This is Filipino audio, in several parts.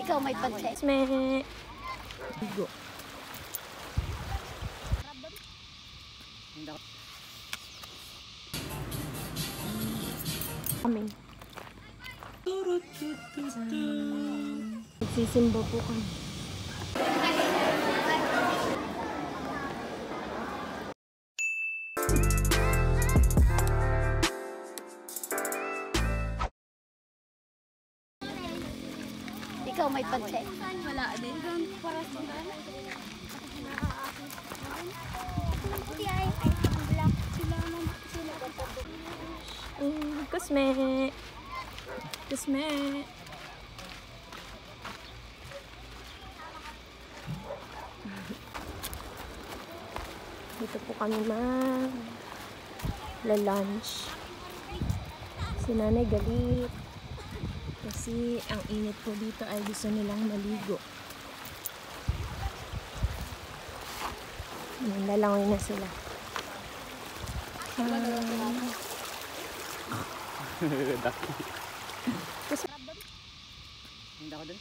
Ikaw may pansin. Bigo. Kami. Magsisimba po kami. Ikaw may pansin. Wala din. Para sa Kusme. Kusme. Dito po kami lunch. Si nanay galit. Kasi ang init po dito ay gusto nilang maligo. Lalangoy na sila. Daki. Hindi ako dun.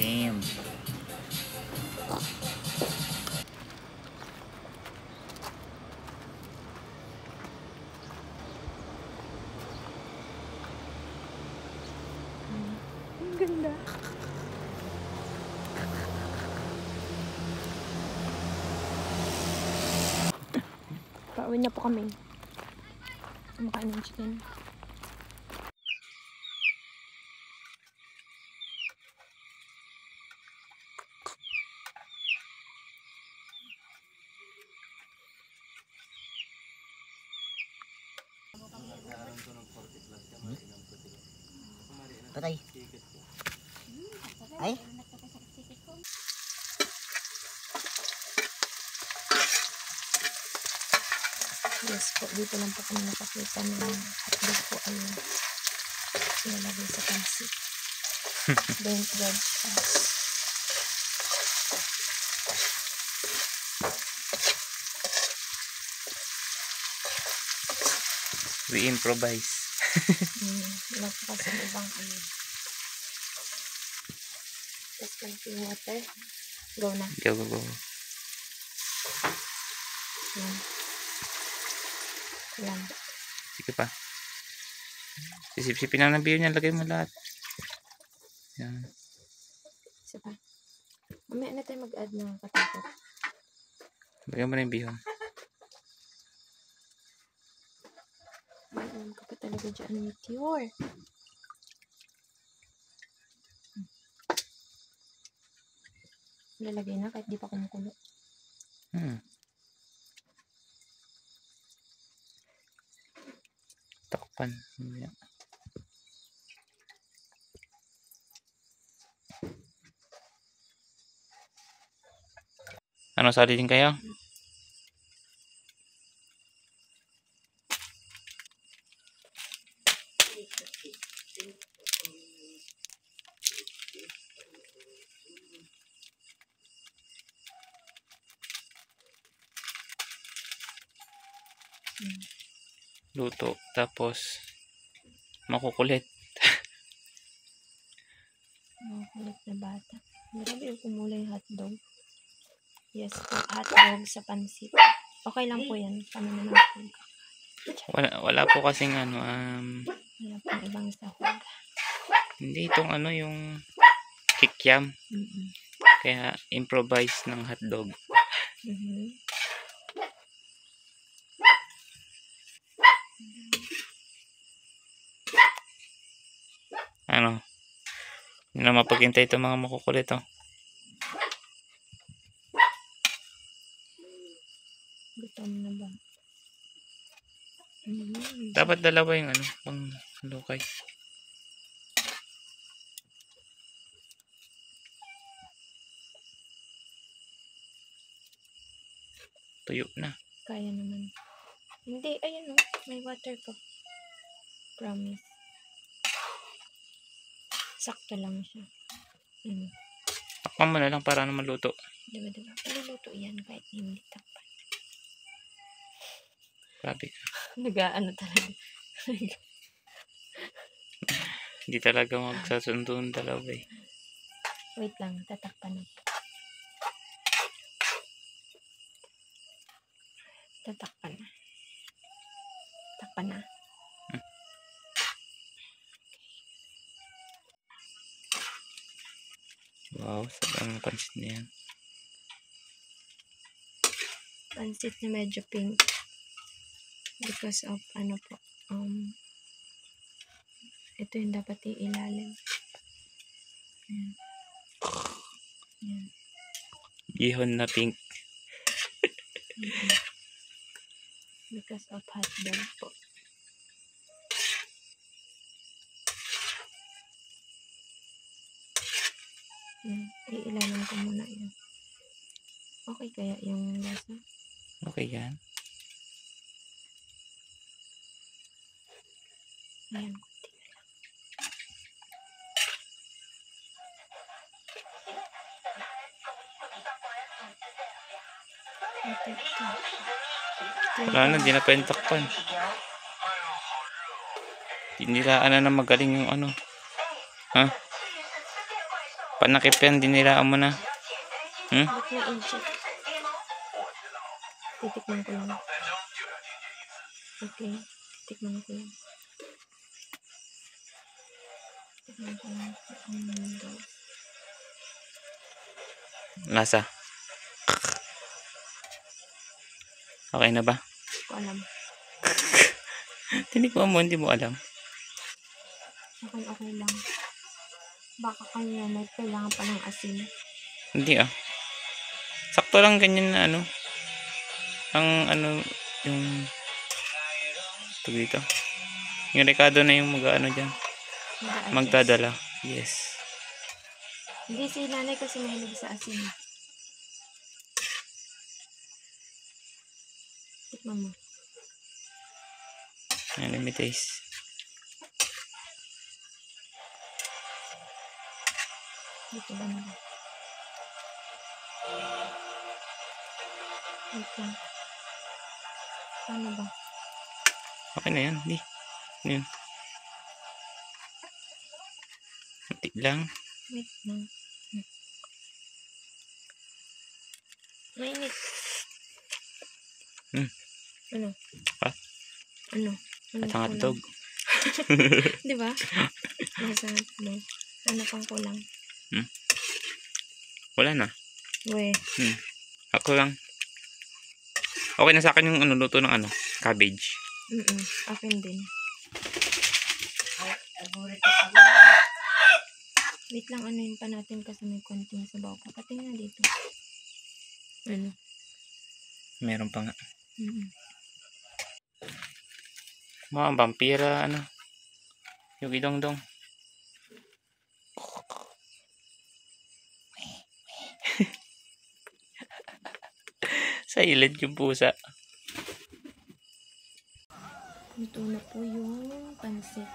Damn. Ang ganda. Pauwi na po kami. Kumakain ng chicken. Patay. Ay? Yes po, dito lang po kami nakakita ng hotdog po ay ilalagay sa pansit. Then red sauce. We improvise. Wala po kasi ibang ano. Tapos konting water. Go na. Go, go, go. Yan. Yan. Sige pa. Sisip-sipin na ng biyo niya. Lagay mo lahat. Yan. Isa pa. Mamaya na tayo mag-add ng katapot. Lagay mo na yung bihon. Alam ko pa talaga dyan, meteor. Lalagay na kahit di pa kumukulo. Takpan. Yan. Ano, sali din kayo? Luto. Tapos, makukulit. Kulit na bata. Grabe yung kumulay hotdog. Yes po, hotdog sa pansit. Okay lang po yan. Kami naman po. Wala po kasing ano, Wala pong ibang sahog. hindi itong ano, yung kikiam. Kaya, improvise ng hotdog. Ano? Hindi na mapaghintay itong mga makukulit, oh. Gutom na ba? Dapat dalawa yung ano, pang lukay. Tuyo na. Kaya naman. Hindi, ayun o. May water pa. Promise. Sakto lang siya. Takpan mo na lang para naman luto. Diba? Maluluto yan kahit hindi takpan. Grabe ka. Nag-aano talaga. Hindi talaga magsasundo ng dalawa eh. Wait lang, tatakpan na. Tatakpan na. Takpan na. Wow, sarap ang pansit na yan. Pansit na medyo pink. Because of ano po. Ito yung dapat ilalim. Ayan. Ayan. Gihon na pink. Because of hotdog po. Iilalim ko muna yun. Okay kaya yung lasa? Okay yan. Ayan, kunti na lang. Ito. Wala na, di na pwedeng takpan. Dinilaan na magaling yung ano. Ha? Panakip yan, dinilaan mo na. Ba't na incheck? Titikman ko lang. Okay, titikman ko lang. Titikman ko lang. Lasa. Okay na ba? Hindi ko alam. Tinikman mo, hindi mo alam. Okay lang. Baka kanya may kailangan pa ng asin. Hindi ah. Sakto lang ganyan na ano. Ang ano, yung ito dito. Yung Ricardo na yung mag-ano dyan. Magdadala. Yes. Hindi, si nanay kasi mahilig sa asin. Tikman mo. Yan, let me taste. Dito ba na? Wait lang. Paano ba? Okay na yan. Di. Yun. Kunti lang. Wait lang. Mainit. Ano? Ah? Ano? Ano At ang hotdog. Di ba? Nasa hotdog. Ano pang kulang? Wala na. We. Ako lang. Okay na sa akin yung ano, luto ng ano, cabbage. Akin din. Wait lang, ano yun pa natin kasi may konting sabaw. Papating na dito. Ano? Meron pa nga. Mga vampira, ano. Yung idong-dong. Silent yung pusa. Ito na po yung pansit.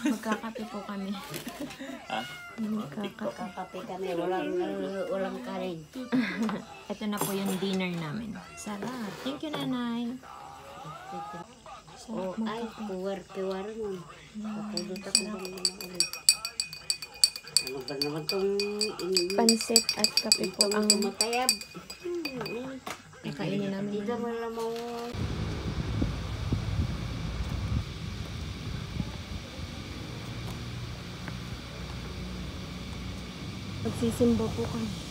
Magkakape po kami. Ha? Kakape kami, walang kanin. Ito na po yung dinner namin. Sarap. Thank you, nanay. Sarap Ay, magkape. puwer-puwer nun. Kapulot ako bang ulit. Ano ba naman itong Pansit at kape po ang tumatayab? kakainin namin. Dito mo lang mo. Magsisimba po kami.